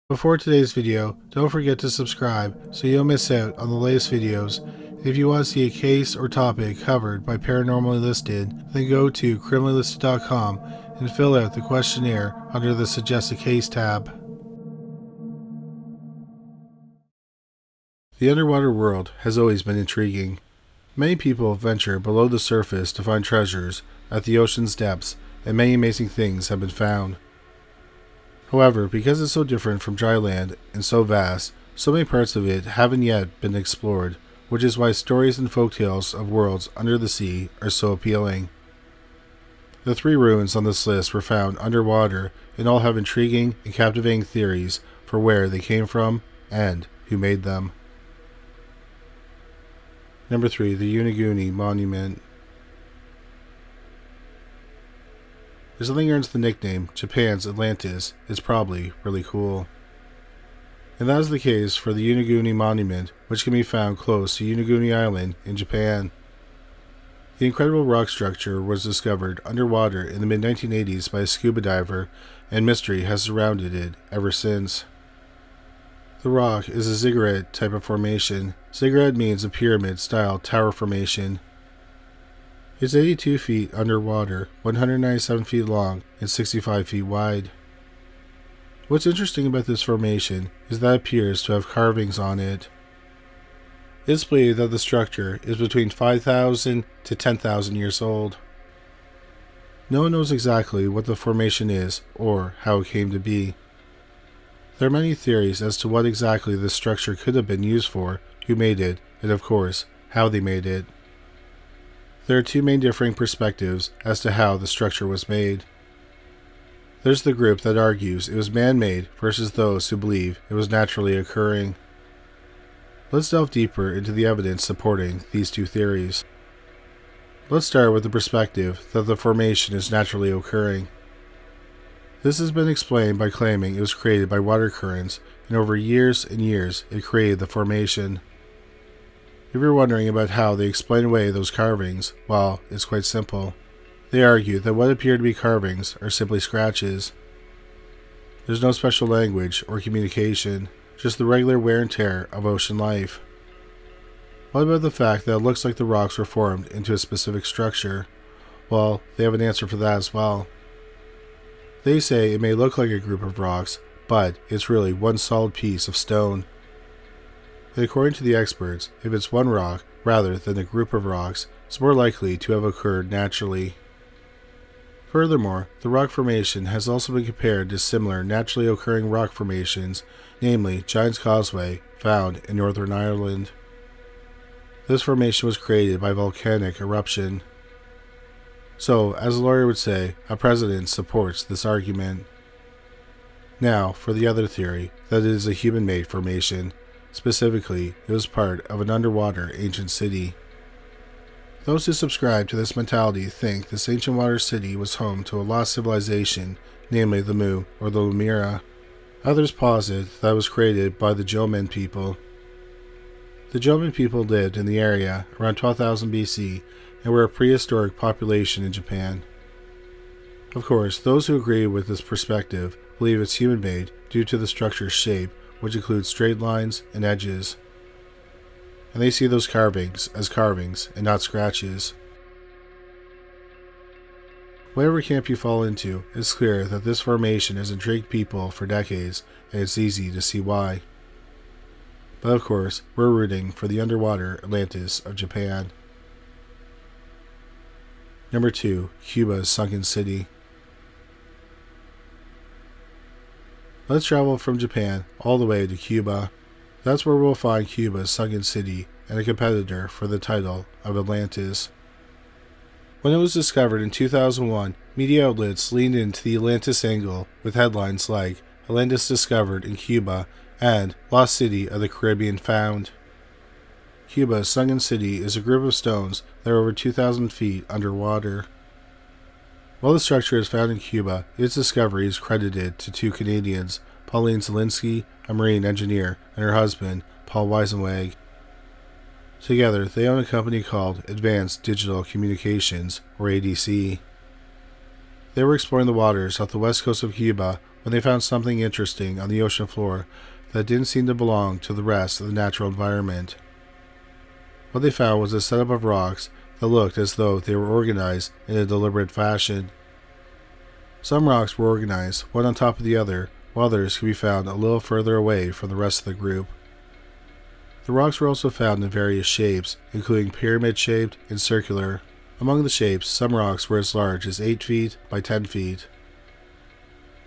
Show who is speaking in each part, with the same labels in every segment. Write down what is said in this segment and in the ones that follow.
Speaker 1: Before today's video, don't forget to subscribe so you don't miss out on the latest videos. If you want to see a case or topic covered by Paranormally Listed, then go to criminallylisted.com and fill out the questionnaire under the Suggest a Case tab. The underwater world has always been intriguing. Many people venture below the surface to find treasures at the ocean's depths, and many amazing things have been found. However, because it's so different from dry land and so vast, so many parts of it haven't yet been explored, which is why stories and folktales of worlds under the sea are so appealing. The 3 ruins on this list were found underwater and all have intriguing and captivating theories for where they came from and who made them. Number 3. The Yonaguni Monument. If something earns the nickname Japan's Atlantis, it's probably really cool. And that is the case for the Yonaguni Monument, which can be found close to Yonaguni Island in Japan. The incredible rock structure was discovered underwater in the mid-1980s by a scuba diver, and mystery has surrounded it ever since. The rock is a ziggurat type of formation. Ziggurat means a pyramid-style tower formation. It's 82 feet underwater, 197 feet long, and 65 feet wide. What's interesting about this formation is that it appears to have carvings on it. It's believed that the structure is between 5,000 to 10,000 years old. No one knows exactly what the formation is or how it came to be. There are many theories as to what exactly this structure could have been used for, who made it, and of course, how they made it. There are 2 main differing perspectives as to how the structure was made. There's the group that argues it was man-made versus those who believe it was naturally occurring. Let's delve deeper into the evidence supporting these 2 theories. Let's start with the perspective that the formation is naturally occurring. This has been explained by claiming it was created by water currents, and over years and years it created the formation. If you're wondering about how they explain away those carvings, well, it's quite simple. They argue that what appear to be carvings are simply scratches. There's no special language or communication, just the regular wear and tear of ocean life. What about the fact that it looks like the rocks were formed into a specific structure? Well, they have an answer for that as well. They say it may look like a group of rocks, but it's really one solid piece of stone. And according to the experts, if it's one rock rather than a group of rocks, it's more likely to have occurred naturally. Furthermore, the rock formation has also been compared to similar naturally occurring rock formations, namely Giant's Causeway, found in Northern Ireland. This formation was created by volcanic eruption. So, as a lawyer would say, a precedent supports this argument. Now, for the other theory, that it is a human-made formation. Specifically, it was part of an underwater ancient city. Those who subscribe to this mentality think this ancient water city was home to a lost civilization, namely the Mu or the Lemura. Others posit that it was created by the Jomon people. The Jomon people lived in the area around 12,000 BC and were a prehistoric population in Japan. Of course, those who agree with this perspective believe it's human-made due to the structure's shape, which includes straight lines and edges. And they see those carvings as carvings and not scratches. Whatever camp you fall into, it's clear that this formation has intrigued people for decades, and it's easy to see why. But of course, we're rooting for the underwater Atlantis of Japan. Number 2. Cuba's Sunken City. Let's travel from Japan all the way to Cuba. That's where we'll find Cuba's Sunken City and a competitor for the title of Atlantis. When it was discovered in 2001, media outlets leaned into the Atlantis angle with headlines like Atlantis discovered in Cuba and Lost City of the Caribbean found. Cuba's Sunken City is a group of stones that are over 2,000 feet underwater. While the structure is found in Cuba, its discovery is credited to 2 Canadians, Pauline Zelinsky, a marine engineer, and her husband, Paul Weisenweg. Together, they own a company called Advanced Digital Communications, or ADC. They were exploring the waters off the west coast of Cuba when they found something interesting on the ocean floor that didn't seem to belong to the rest of the natural environment. What they found was a setup of rocks that looked as though they were organized in a deliberate fashion. Some rocks were organized one on top of the other, while others could be found a little further away from the rest of the group. The rocks were also found in various shapes, including pyramid-shaped and circular. Among the shapes, some rocks were as large as 8 feet by 10 feet.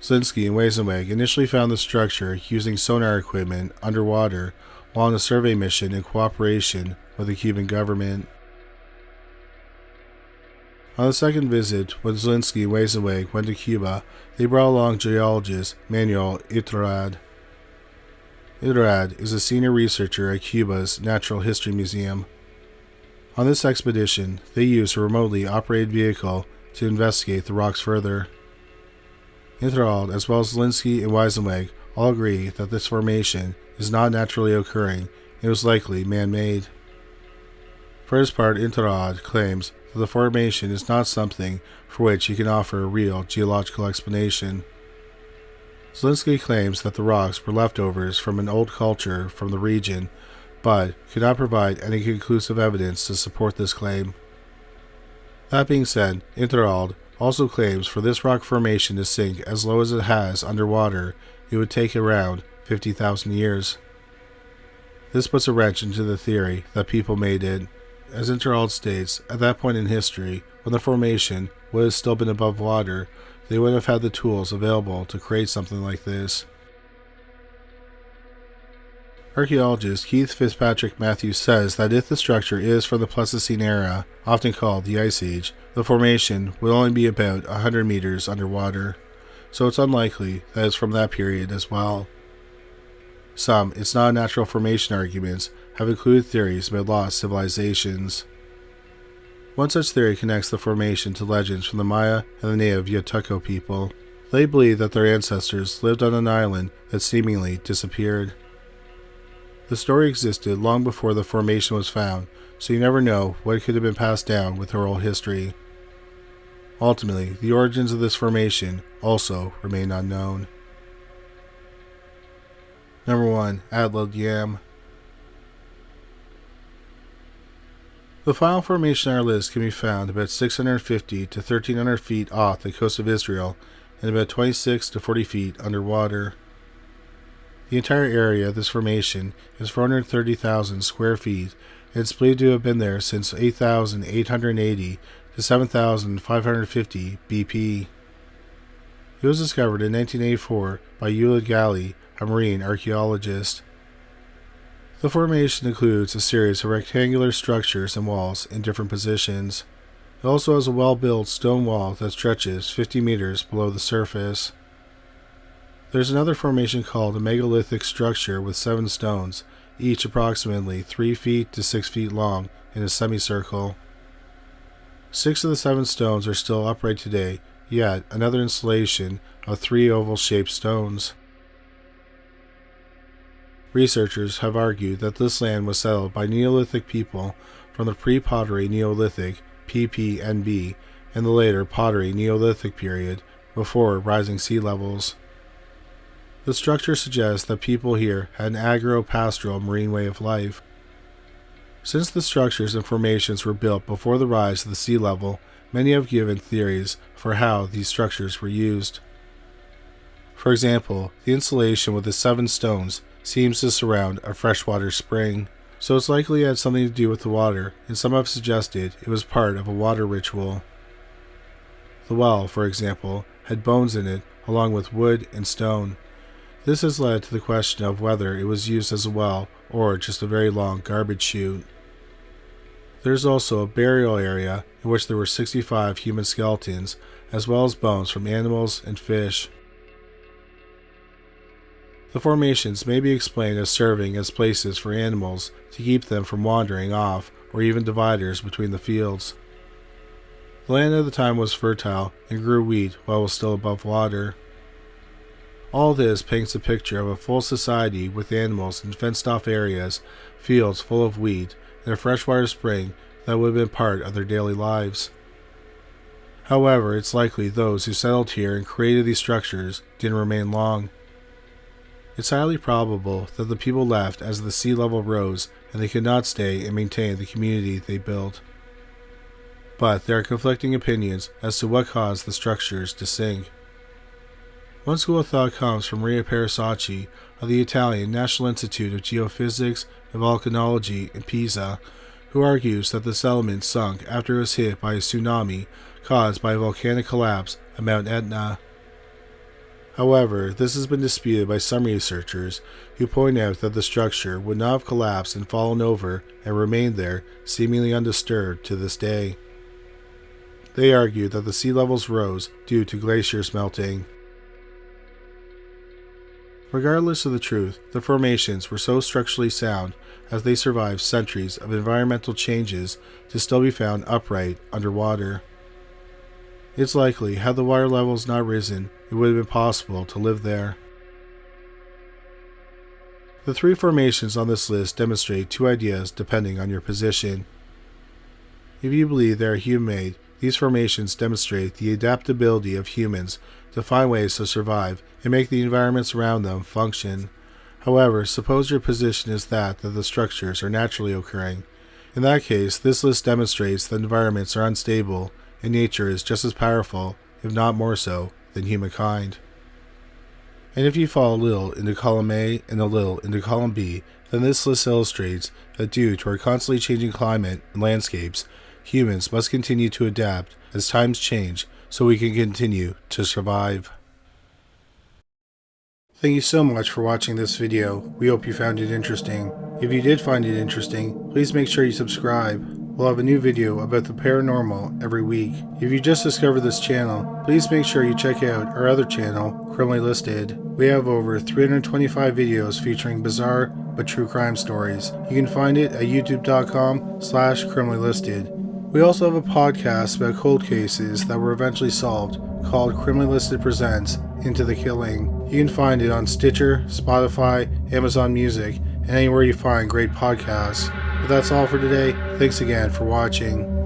Speaker 1: Zelinsky and Weisenweg initially found the structure using sonar equipment underwater while on a survey mission in cooperation with the Cuban government. On the second visit, when Zelinsky and Weisenweg went to Cuba, they brought along geologist Manuel Iturrad. Iturrad is a senior researcher at Cuba's Natural History Museum. On this expedition, they used a remotely operated vehicle to investigate the rocks further. Iturrad, as well as Zelinsky and Weisenweg, all agree that this formation is not naturally occurring and was likely man-made. For his part, Iturrad claims that the formation is not something for which he can offer a real geological explanation. Zelinsky claims that the rocks were leftovers from an old culture from the region, but could not provide any conclusive evidence to support this claim. That being said, Iturrad also claims for this rock formation to sink as low as it has underwater, it would take around 50,000 years. This puts a wrench into the theory that people made it. As Iturrad states, at that point in history, when the formation would have still been above water, they would have had the tools available to create something like this. Archaeologist Keith Fitzpatrick Matthews says that if the structure is from the Pleistocene era, often called the Ice Age, the formation would only be about 100 meters underwater, so it's unlikely that it's from that period as well. Some "it's not a natural formation" arguments have included theories about lost civilizations. One such theory connects the formation to legends from the Maya and the native Yutuco people. They believe that their ancestors lived on an island that seemingly disappeared. The story existed long before the formation was found, so you never know what could have been passed down with oral history. Ultimately, the origins of this formation also remain unknown. Number 1. Atlit Yam. The final formation on our list can be found about 650 to 1,300 feet off the coast of Israel and about 26 to 40 feet underwater. The entire area of this formation is 430,000 square feet, and it's believed to have been there since 8,880 to 7,550 BP. It was discovered in 1984 by Ulad Gali, a marine archaeologist. The formation includes a series of rectangular structures and walls in different positions. It also has a well-built stone wall that stretches 50 meters below the surface. There's another formation called a megalithic structure with 7 stones, each approximately 3 feet to 6 feet long, in a semicircle. 6 of the 7 stones are still upright today, yet another installation of 3 oval-shaped stones. Researchers have argued that this land was settled by Neolithic people from the pre-pottery Neolithic (PPNB) and the later pottery Neolithic period, before rising sea levels. The structure suggests that people here had an agro-pastoral marine way of life. Since the structures and formations were built before the rise of the sea level, many have given theories for how these structures were used. For example, the installation with the 7 stones seems to surround a freshwater spring, so it's likely it had something to do with the water, and some have suggested it was part of a water ritual. The well, for example, had bones in it, along with wood and stone. This has led to the question of whether it was used as a well or just a very long garbage chute. There's also a burial area in which there were 65 human skeletons, as well as bones from animals and fish. The formations may be explained as serving as places for animals to keep them from wandering off, or even dividers between the fields. The land at the time was fertile and grew wheat while it was still above water. All this paints a picture of a full society with animals in fenced-off areas, fields full of wheat, and a freshwater spring that would have been part of their daily lives. However, it's likely those who settled here and created these structures didn't remain long. It's highly probable that the people left as the sea level rose and they could not stay and maintain the community they built. But there are conflicting opinions as to what caused the structures to sink. One school of thought comes from Maria Parasacchi of the Italian National Institute of Geophysics and Volcanology in Pisa, who argues that the settlement sunk after it was hit by a tsunami caused by a volcanic collapse at Mount Etna. However, this has been disputed by some researchers who point out that the structure would not have collapsed and fallen over and remained there seemingly undisturbed to this day. They argue that the sea levels rose due to glaciers melting. Regardless of the truth, the formations were so structurally sound as they survived centuries of environmental changes to still be found upright underwater. It's likely, had the water levels not risen, it would have been possible to live there. The three formations on this list demonstrate two ideas depending on your position. If you believe they are human-made, these formations demonstrate the adaptability of humans to find ways to survive and make the environments around them function. However, suppose your position is that the structures are naturally occurring. In that case, this list demonstrates that environments are unstable and nature is just as powerful, if not more so, than humankind. And if you fall a little into column A and a little into column B, then this list illustrates that due to our constantly changing climate and landscapes, humans must continue to adapt as times change so we can continue to survive. Thank you so much for watching this video. We hope you found it interesting. If you did find it interesting, please make sure you subscribe. We'll have a new video about the paranormal every week. If you just discovered this channel, please make sure you check out our other channel, Criminally Listed. We have over 325 videos featuring bizarre but true crime stories. You can find it at youtube.com/criminallylisted. We also have a podcast about cold cases that were eventually solved called Criminally Listed Presents Into the Killing. You can find it on Stitcher, Spotify, Amazon Music, and anywhere you find great podcasts. But that's all for today. Thanks again for watching.